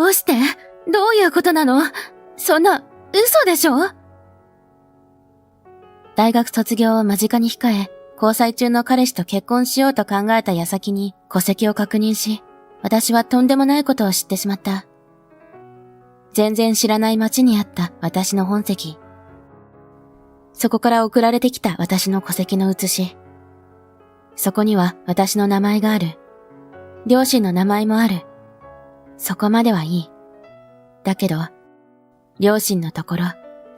どうして？どういうことなの？そんな、嘘でしょ？大学卒業を間近に控え、交際中の彼氏と結婚しようと考えた矢先に戸籍を確認し、私はとんでもないことを知ってしまった。全然知らない町にあった私の本籍。そこから送られてきた私の戸籍の写し。そこには私の名前がある。両親の名前もある。そこまではいい。だけど、両親のところ、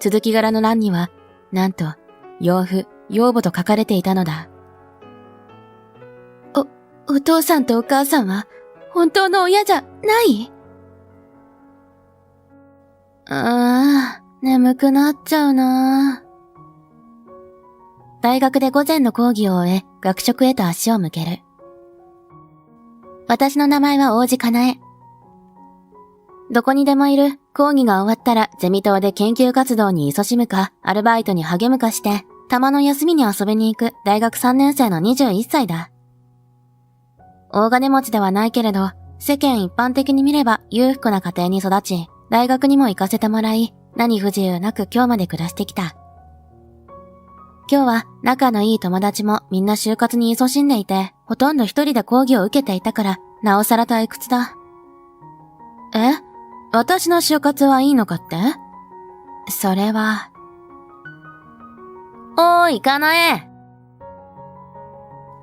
続き柄の欄には、なんと、養父、養母と書かれていたのだ。お父さんとお母さんは、本当の親じゃない？眠くなっちゃうな。大学で午前の講義を終え、学食へと足を向ける。私の名前は王子かなえ。どこにでもいる。講義が終わったらゼミ島で研究活動に勤しむか、アルバイトに励むかして、たまの休みに遊びに行く大学3年生の21歳だ。大金持ちではないけれど、世間一般的に見れば裕福な家庭に育ち、大学にも行かせてもらい、何不自由なく今日まで暮らしてきた。今日は仲のいい友達もみんな就活に勤しんでいて、ほとんど一人で講義を受けていたから、なおさら退屈だ。私の就活はいいのかって？それは。おーい、かなえ。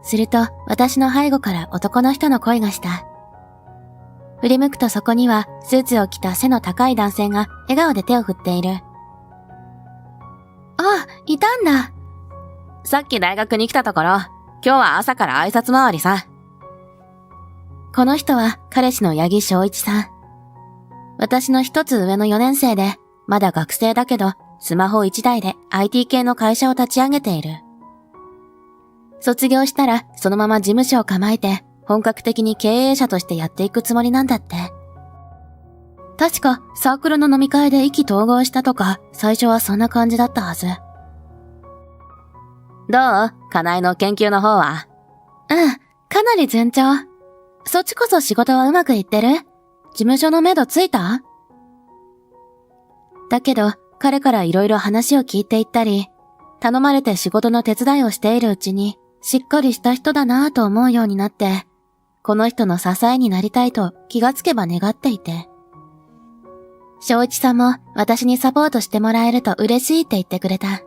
すると、私の背後から男の人の声がした。振り向くとそこには、スーツを着た背の高い男性が笑顔で手を振っている。あ、いたんだ。さっき大学に来たところ、今日は朝から挨拶回りさ。この人は彼氏の八木正一さん。私の一つ上の4年生で、まだ学生だけど、スマホ1台で IT 系の会社を立ち上げている。卒業したらそのまま事務所を構えて、本格的に経営者としてやっていくつもりなんだって。確かサークルの飲み会で意気投合したとか、最初はそんな感じだったはず。どう？かなえの研究の方は？かなり順調。そっちこそ仕事はうまくいってる？事務所のめどついた？だけど、彼からいろいろ話を聞いていったり、頼まれて仕事の手伝いをしているうちに、しっかりした人だなぁと思うようになって、この人の支えになりたいと気がつけば願っていて。正一さんも私にサポートしてもらえると嬉しいって言ってくれた。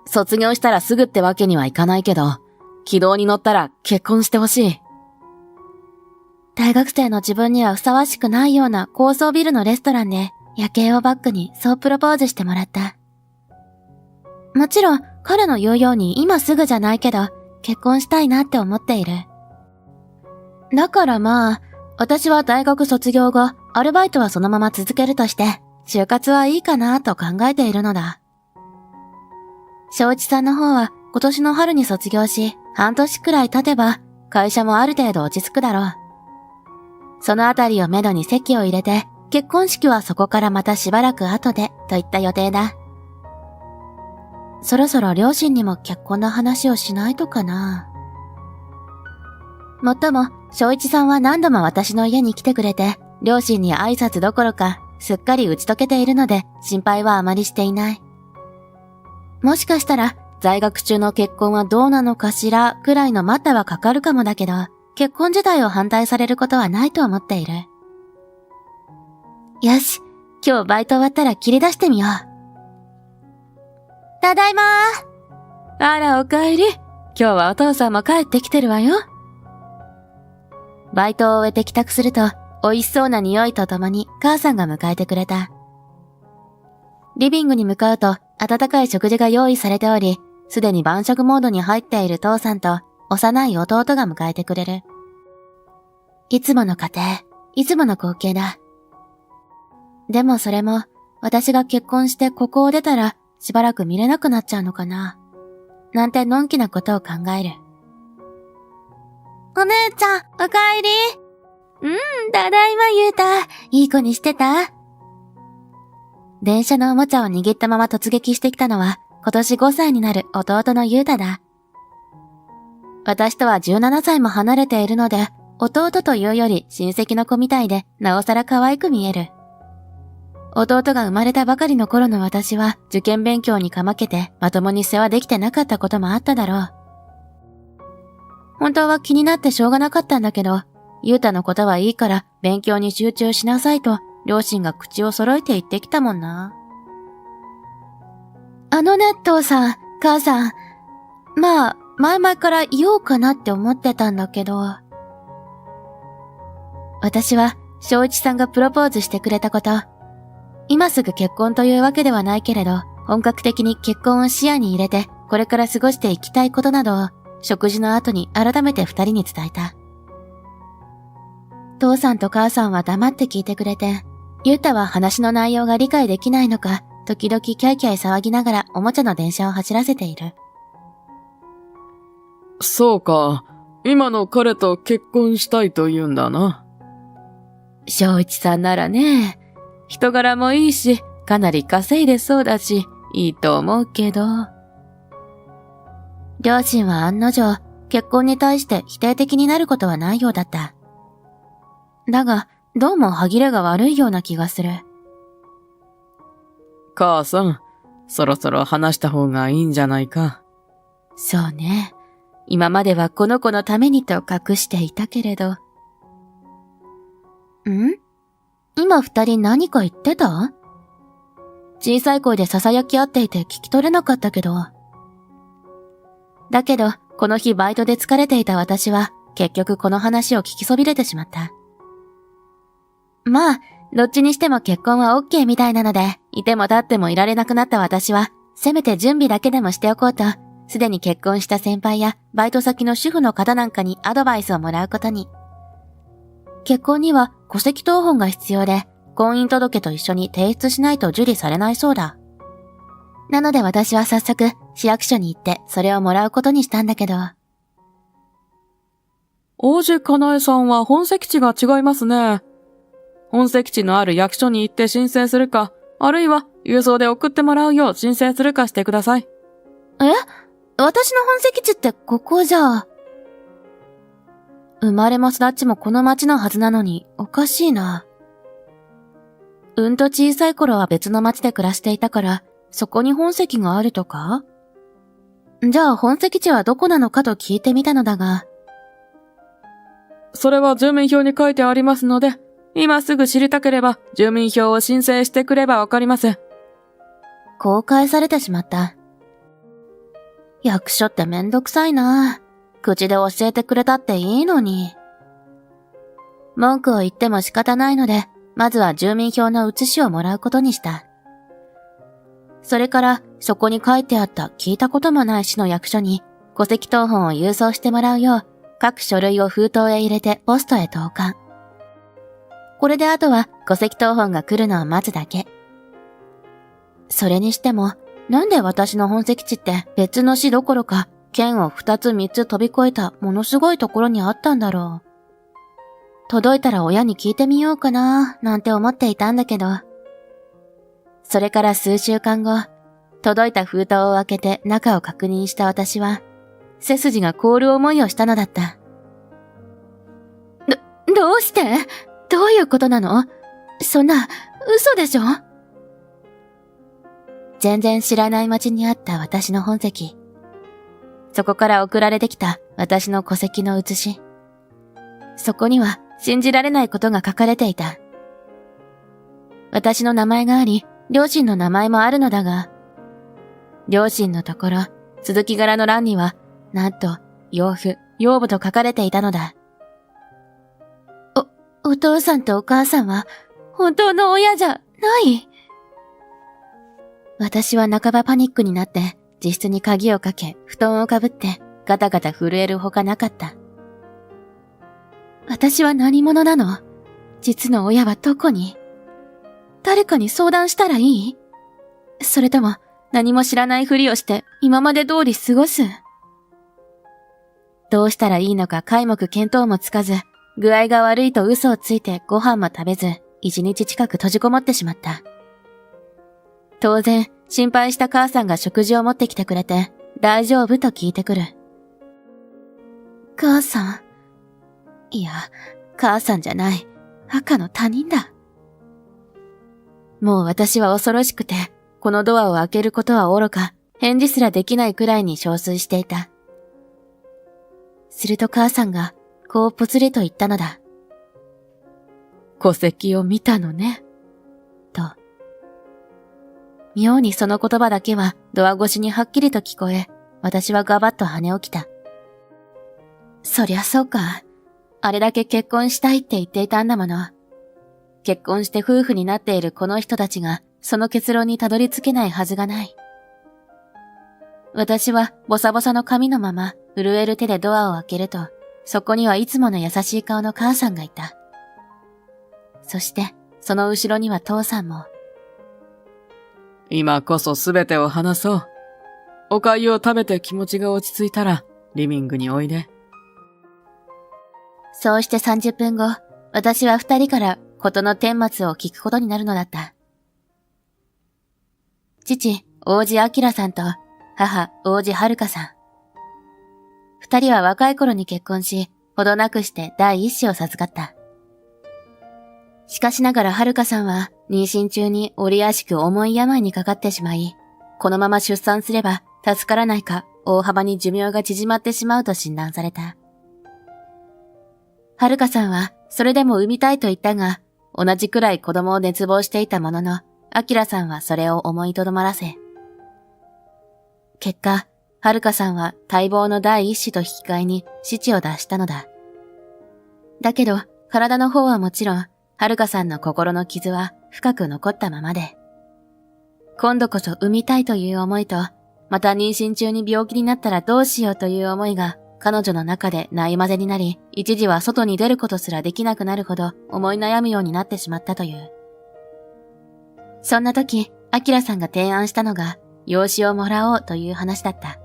卒業したらすぐってわけにはいかないけど、軌道に乗ったら結婚してほしい。大学生の自分にはふさわしくないような高層ビルのレストランで夜景をバックにそうプロポーズしてもらった。もちろん彼の言うように今すぐじゃないけど結婚したいなって思っている。だからまあ、私は大学卒業後アルバイトはそのまま続けるとして就活はいいかなと考えているのだ。正一さんの方は今年の春に卒業し半年くらい経てば会社もある程度落ち着くだろう。そのあたりをめどに籍を入れて、結婚式はそこからまたしばらく後で、といった予定だ。そろそろ両親にも結婚の話をしないとかな。もっとも、正一さんは何度も私の家に来てくれて、両親に挨拶どころか、すっかり打ち解けているので、心配はあまりしていない。もしかしたら、在学中の結婚はどうなのかしら、くらいの待ったはかかるかもだけど、結婚自体を反対されることはないと思っている。よし、今日バイト終わったら切り出してみよう。ただいまー。あら、おかえり。今日はお父さんも帰ってきてるわよ。バイトを終えて帰宅すると、美味しそうな匂いとともに母さんが迎えてくれた。リビングに向かうと、温かい食事が用意されており、すでに晩食モードに入っている父さんと、幼い弟が迎えてくれる。いつもの家庭、いつもの光景だ。でもそれも、私が結婚してここを出たら、しばらく見れなくなっちゃうのかな。なんてのんきなことを考える。お姉ちゃん、おかえり。ただいまゆうた。いい子にしてた？電車のおもちゃを握ったまま突撃してきたのは、今年5歳になる弟のゆうただ。私とは17歳も離れているので、弟というより親戚の子みたいでなおさら可愛く見える。弟が生まれたばかりの頃の私は受験勉強にかまけてまともに世話できてなかったこともあっただろう。本当は気になってしょうがなかったんだけど、ゆうたのことはいいから勉強に集中しなさいと両親が口を揃えて言ってきたもんな。父さん、母さん。まあ、前々から言おうかなって思ってたんだけど。私は、正一さんがプロポーズしてくれたこと。今すぐ結婚というわけではないけれど、本格的に結婚を視野に入れて、これから過ごしていきたいことなどを、食事の後に改めて二人に伝えた。父さんと母さんは黙って聞いてくれて、ゆうたは話の内容が理解できないのか、時々キャイキャイ騒ぎながらおもちゃの電車を走らせている。そうか。今の彼と結婚したいと言うんだな。正一さんならね、人柄もいいし、かなり稼いでそうだし、いいと思うけど。両親は案の定、結婚に対して否定的になることはないようだった。だが、どうも歯切れが悪いような気がする。母さん、そろそろ話した方がいいんじゃないか。そうね。今まではこの子のためにと隠していたけれど。今二人何か言ってた？小さい声で囁き合っていて聞き取れなかったけど。だけど、この日バイトで疲れていた私は、結局この話を聞きそびれてしまった。まあ、どっちにしても結婚は OK みたいなので、いても立ってもいられなくなった私は、せめて準備だけでもしておこうと、すでに結婚した先輩やバイト先の主婦の方なんかにアドバイスをもらうことに。結婚には戸籍謄本が必要で、婚姻届と一緒に提出しないと受理されないそうだ。なので私は早速、市役所に行ってそれをもらうことにしたんだけど。王子かなえさんは本籍地が違いますね。本籍地のある役所に行って申請するか、あるいは郵送で送ってもらうよう申請するかしてください。私の本籍地ってここじゃ。生まれも育ちもこの町のはずなのにおかしいな。と小さい頃は別の町で暮らしていたから、そこに本籍があるとか？じゃあ本籍地はどこなのかと聞いてみたのだが。それは住民票に書いてありますので、今すぐ知りたければ住民票を申請してくればわかります。こう返されてしまった。役所ってめんどくさいな。口で教えてくれたっていいのに。文句を言っても仕方ないので、まずは住民票の写しをもらうことにした。それから、そこに書いてあった聞いたこともない市の役所に、戸籍謄本を郵送してもらうよう、各書類を封筒へ入れてポストへ投函。これであとは戸籍謄本が来るのを待つだけ。それにしても、なんで私の本籍地って別の市どころか、県を2つ3つ飛び越えたものすごいところにあったんだろう。届いたら親に聞いてみようかな、なんて思っていたんだけど。それから数週間後、届いた封筒を開けて中を確認した私は、背筋が凍る思いをしたのだった。どうして？どういうことなの？そんな、嘘でしょ？全然知らない町にあった私の本籍。そこから送られてきた私の戸籍の写し。そこには信じられないことが書かれていた。私の名前があり、両親の名前もあるのだが、両親のところ、続き柄の欄には、なんと、養父、養母と書かれていたのだ。お父さんとお母さんは、本当の親じゃない。私は半ばパニックになって、自室に鍵をかけ、布団をかぶって、ガタガタ震えるほかなかった。私は何者なの？実の親はどこに？誰かに相談したらいい？それとも、何も知らないふりをして、今まで通り過ごす？どうしたらいいのか皆目見当もつかず、具合が悪いと嘘をついてご飯も食べず、1日近く閉じこもってしまった。当然、心配した母さんが食事を持ってきてくれて、大丈夫と聞いてくる。母さん、いや、母さんじゃない。赤の他人だ。もう私は恐ろしくて、このドアを開けることは愚か、返事すらできないくらいに憔悴していた。すると母さんが、こうぽつりと言ったのだ。戸籍を見たのね。と。妙にその言葉だけはドア越しにはっきりと聞こえ、私はガバッと跳ね起きた。そりゃそうか。あれだけ結婚したいって言っていたんだもの。結婚して夫婦になっているこの人たちが、その結論にたどり着けないはずがない。私はボサボサの髪のまま、震える手でドアを開けると、そこにはいつもの優しい顔の母さんがいた。そして、その後ろには父さんも。今こそすべてを話そう。お粥を食べて気持ちが落ち着いたら、リビングにおいで。そうして30分後、私は2人から事の顛末を聞くことになるのだった。父、王子明さんと、母、王子遥さん。2人は若い頃に結婚し、ほどなくして第一子を授かった。しかしながら遥さんは妊娠中に折々しく重い病にかかってしまい、このまま出産すれば助からないか大幅に寿命が縮まってしまうと診断された。遥さんはそれでも産みたいと言ったが、同じくらい子供を熱望していたものの、明さんはそれを思いとどまらせ。結果、遥さんは待望の第一子と引き換えに乳を出したのだ。だけど、体の方はもちろん、遥さんの心の傷は深く残ったままで。今度こそ産みたいという思いと、また妊娠中に病気になったらどうしようという思いが彼女の中でないまぜになり、一時は外に出ることすらできなくなるほど思い悩むようになってしまったという。そんな時、明さんが提案したのが、養子をもらおうという話だった。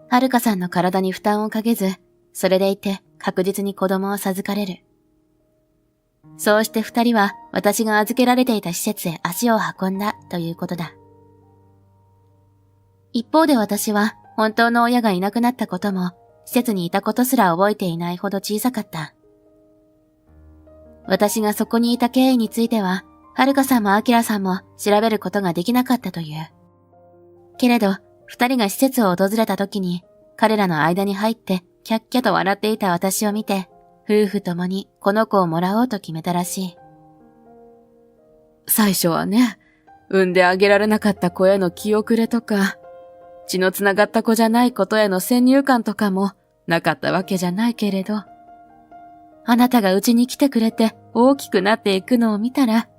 遥さんの体に負担をかけず、それでいて確実に子供を授かれる。そうして2人は私が預けられていた施設へ足を運んだということだ。一方で私は本当の親がいなくなったことも、施設にいたことすら覚えていないほど小さかった。私がそこにいた経緯については、遥さんも明さんも調べることができなかったという。けれど、2人が施設を訪れた時に、彼らの間に入ってキャッキャと笑っていた私を見て、夫婦ともにこの子をもらおうと決めたらしい。最初はね、産んであげられなかった子への気遅れとか、血のつながった子じゃないことへの先入観とかもなかったわけじゃないけれど、あなたがうちに来てくれて大きくなっていくのを見たら、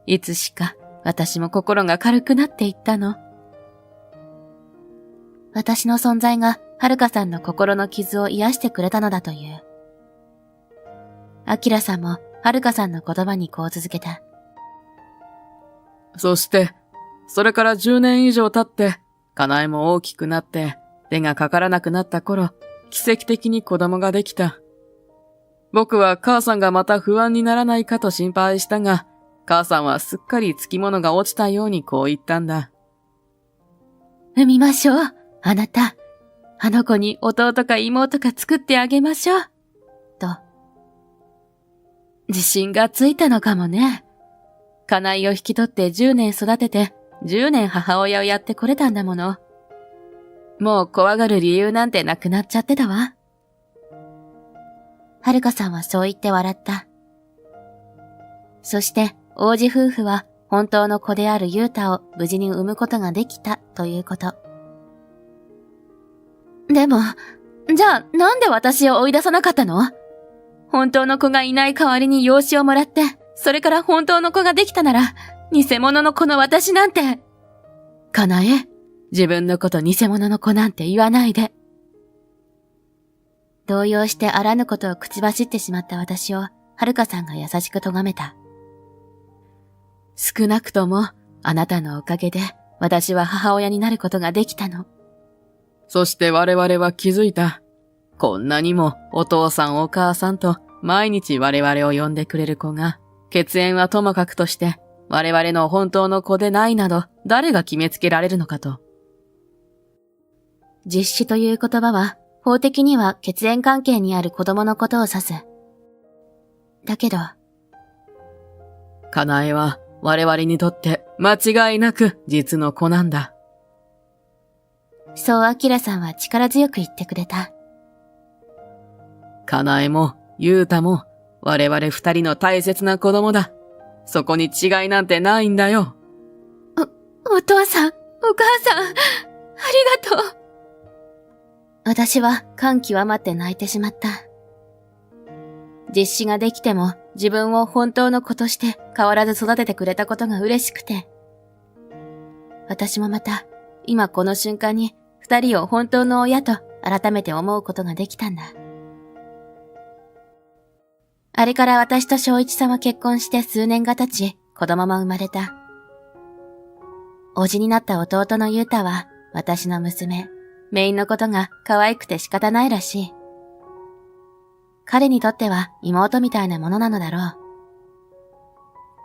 いつしか私も心が軽くなっていったの。私の存在が遥さんの心の傷を癒してくれたのだという。明さんも遥さんの言葉にこう続けた。そして、それから10年以上経って、かなえも大きくなって、手がかからなくなった頃、奇跡的に子供ができた。僕は母さんがまた不安にならないかと心配したが、母さんはすっかりつきものが落ちたようにこう言ったんだ。産みましょう、あなた。あの子に弟か妹か作ってあげましょう。と。自信がついたのかもね。家内を引き取って10年育てて、10年母親をやってこれたんだもの。もう怖がる理由なんてなくなっちゃってたわ。遥さんはそう言って笑った。そして、王子夫婦は本当の子であるユータを無事に産むことができたということ。でも、じゃあなんで私を追い出さなかったの？本当の子がいない代わりに養子をもらって、それから本当の子ができたなら、偽物の子の私なんて。かなえ、自分のこと偽物の子なんて言わないで。動揺してあらぬことを口走ってしまった私を、遥さんが優しく咎めた。少なくとも、あなたのおかげで、私は母親になることができたの。そして我々は気づいた。こんなにもお父さんお母さんと毎日我々を呼んでくれる子が、血縁はともかくとして我々の本当の子でないなど誰が決めつけられるのかと。実子という言葉は法的には血縁関係にある子供のことを指す。だけど、かなえは我々にとって間違いなく実の子なんだ。そうアキラさんは力強く言ってくれた。かなえもゆうたも我々二人の大切な子供だ。そこに違いなんてないんだよ。お父さん、お母さん、ありがとう。私は感極まって泣いてしまった。実子ができても自分を本当の子として変わらず育ててくれたことが嬉しくて。私もまた今この瞬間に二人を本当の親と改めて思うことができたんだ。あれから私と正一さんは結婚して数年が経ち、子供も生まれた。叔父になった弟のゆうたは、私の娘、メインのことが可愛くて仕方ないらしい。彼にとっては妹みたいなものなのだろう。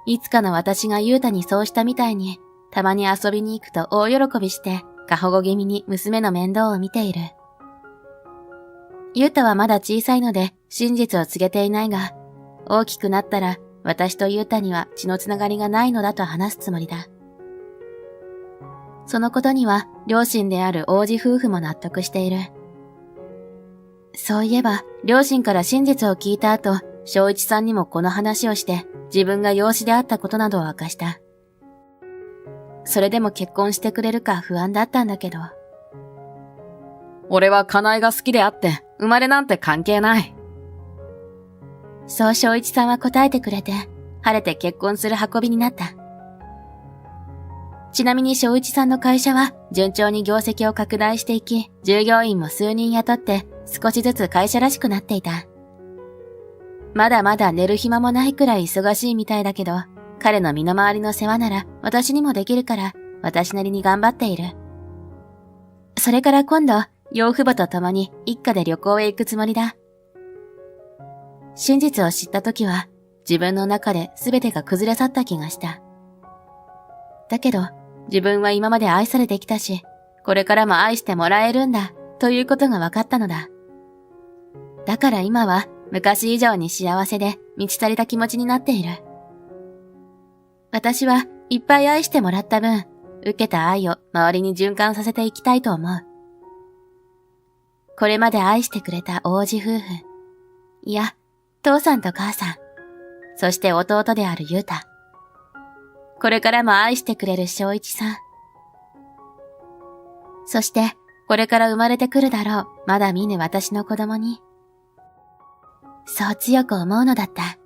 いつかの私がゆうたにそうしたみたいに、たまに遊びに行くと大喜びして、過保護気味に娘の面倒を見ている。ゆうたはまだ小さいので真実を告げていないが、大きくなったら私とゆうたには血のつながりがないのだと話すつもりだ。そのことには両親である王子夫婦も納得している。そういえば両親から真実を聞いた後、正一さんにもこの話をして自分が養子であったことなどを明かした。それでも結婚してくれるか不安だったんだけど。俺はかなえが好きであって、生まれなんて関係ない。そう正一さんは答えてくれて、晴れて結婚する運びになった。ちなみに正一さんの会社は順調に業績を拡大していき、従業員も数人雇って少しずつ会社らしくなっていた。まだまだ寝る暇もないくらい忙しいみたいだけど、彼の身の回りの世話なら私にもできるから私なりに頑張っている。それから今度、養父母と共に一家で旅行へ行くつもりだ。真実を知った時は自分の中で全てが崩れ去った気がした。だけど自分は今まで愛されてきたし、これからも愛してもらえるんだということが分かったのだ。だから今は昔以上に幸せで満ち足りた気持ちになっている。私はいっぱい愛してもらった分、受けた愛を周りに循環させていきたいと思う。これまで愛してくれた王子夫婦、いや、父さんと母さん、そして弟であるゆうた。これからも愛してくれる正一さん。そして、これから生まれてくるだろう、まだ見ぬ私の子供に。そう強く思うのだった。